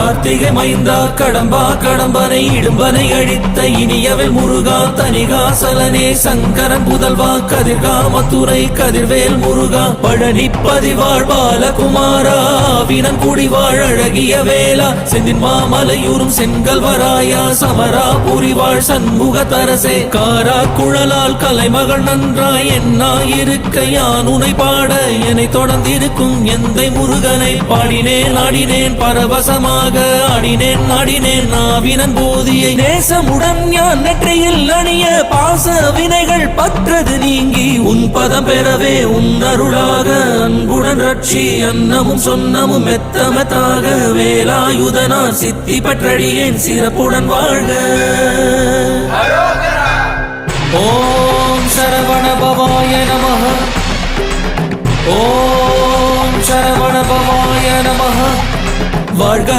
கார்த்திகை மைந்தா கடம்பா கடம்பனை இடும்பனை அழித்த இனியவள் முருகா தனிகாசலனே சங்கரன் புதல்வா கதிர்காமத்துறை கதிர்வேல் முருகா பழனி பதிவாழ் பாலகுமாரா வினன் குடிவாழ் அழகிய வேளா செந்தின் மாமலையூரும் செங்கல்வராயா சமரா புரிவாழ் சண்முக தரசே காரா குழலால் கலைமகள் நன்றாய் என்னாயிருக்க யான் உனை பாட என்னை தொடர்ந்திருக்கும் எந்தை முருகனை பாடினேன் ஆடினேன் பரவசமாக ஆடினேன் ஆடினேன் நாவினன் போதியை நேசமுடன் ஞான் நெற்றியில் அணிய பாச வினைகள் பற்றது நீங்கி உன் பதம் பெறவே உன் அருளாக அன்புடன் ரட்சி அன்னமும் சொன்னமும் மெத்தமத்தாக வேலாயுதனார் சித்தி பற்றடியேன் சிறப்புடன் வாழ்க. ஓம் சரவண பவாய நமஹ. ஓம் சரவண பவாய நமஹ. வாழ்க.